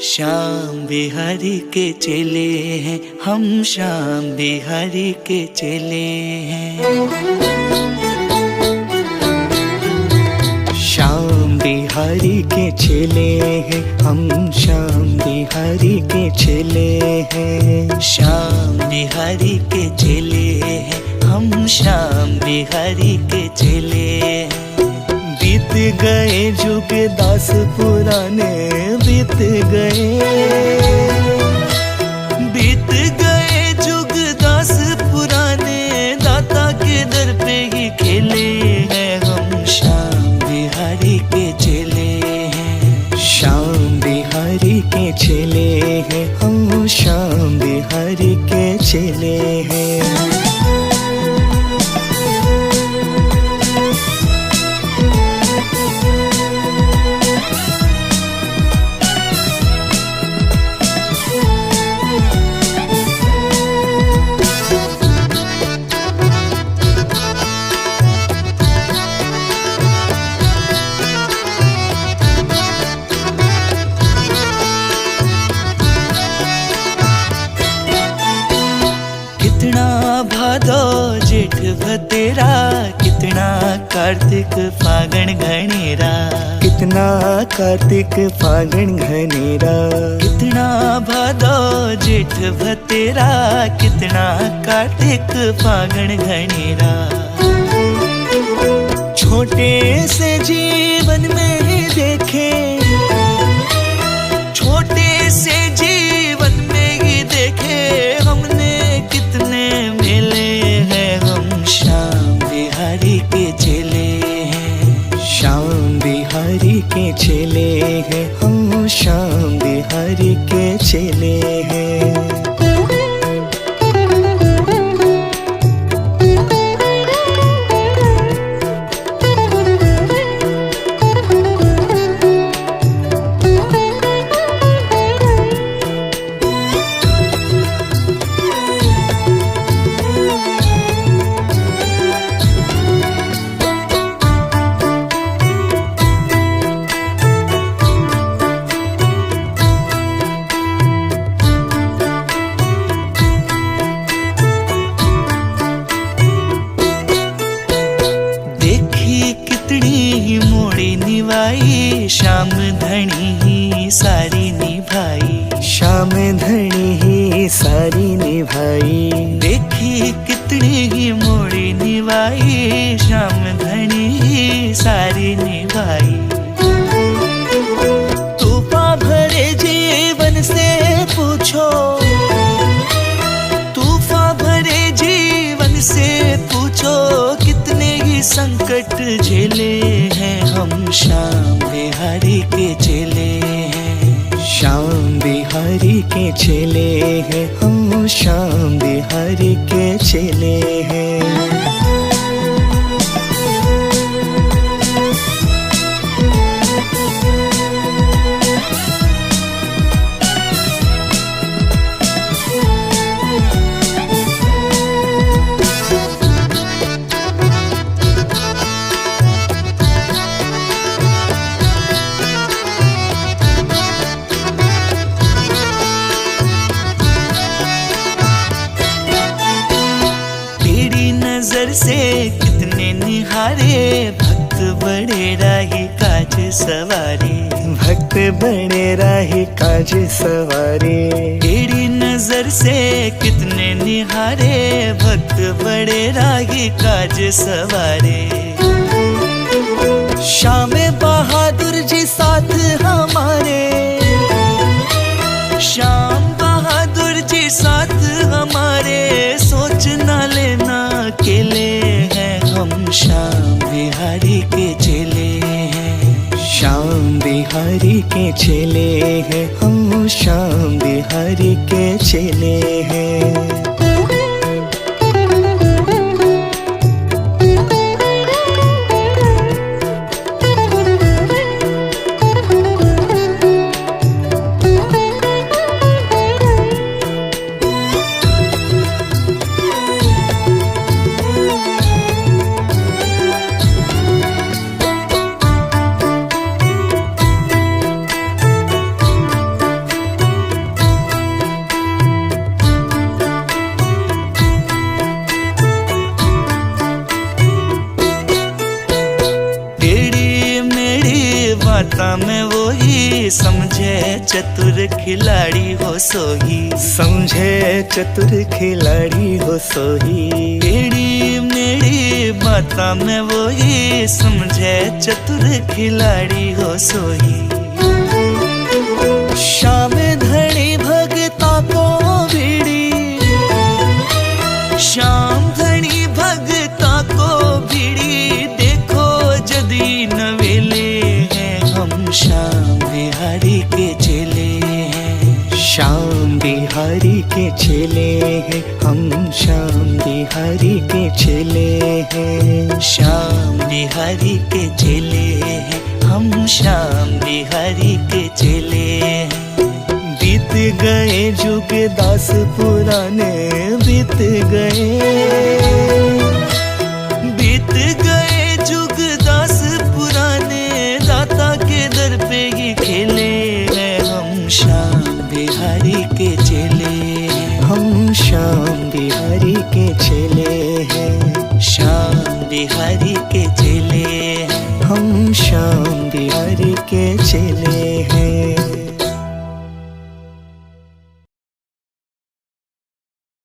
श्याम बिहारी के चेले हैं हम, श्याम बिहारी के चेले हैं। श्याम बिहारी के चेले हैं हम, श्याम बिहारी के चेले हैं। श्याम बिहारी के चेले हैं हम, श्याम बिहारी के चेले हैं। बीत गए जुग दास पुराने, बीत गए जुग दास पुराने, दाता के दर पे ही खेले हैं हम, श्याम बिहारी के चेले हैं। श्याम बिहारी के चेले हैं हम, श्याम बिहारी के चेले हैं। कितना भादो जेठ भतेरा, कितना कार्तिक फागण घनेरा, कितना कार्तिक फागण घनेरा। कितना भादो जेठ भतेरा, कितना कार्तिक फागण घनेरा। छोटे से जीवन में ही देखे, छोटे से जीवन में ही देखे हमने कितने मेले हैं हम, श्याम बिहारी के चेले हैं। श्याम बिहारी के चेले हैं हम, श्याम बिहारी के चेले हैं। निभाई श्याम धनी ही सारी निभाई, श्याम धनी ही सारी निभाई। देखी कितनी ही मोड़ी निभाई, श्याम धनी ही सारी निभाई। तूफान भरे जीवन से पूछो, तूफान भरे जीवन से पूछो, कितने ही संकट झेले हैं हम, श्याम बिहारी के चेले हैं। श्याम बिहारी के चेले हैं हम, श्याम बिहारी के चेले हैं। नजर से कितने निहारे, भक्त बड़े राही काज सवारे, भक्त बड़े राही काज सवारे। तेरी नजर से कितने निहारे, भक्त बड़े राही काज सवारे। श्याम बहादुर जी साथ हमारे, श्याम बहादुर जी साथ हमारे, सोच ना लेना अकेले हैं हम, श्याम बिहारी के चेले हैं। श्याम बिहारी के चेले हैं हम, श्याम बिहारी के चेले हैं। बाता में वही, समझे चतुर खिलाड़ी हो सोही, समझे चतुर खिलाड़ी हो सोही। टेढ़ी मेरी बाता में वही, समझे चतुर खिलाड़ी हो सोही। श्याम धनी भगता को भिड़ी, श्याम धनी भगता को भिड़ी, देखो जदी नवेले हैं हम श्याम बिहारी के चेले हैं। श्याम बिहारी के चेले हैं हम, श्याम बिहारी के चेले हैं। श्याम बिहारी के चेले हैं हम, श्याम बिहारी के चेले हैं। बीत गए जुग दास पुराने, बीत गए, बीत गए जुग दास पुराने, दाता के दर पे ही खेले हैं हम श्याम बिहारी के चेले हैं। हम श्याम बिहारी के चेले हैं, श्याम बिहारी के चेले हैं। हम श्याम बिहारी के चेले हैं।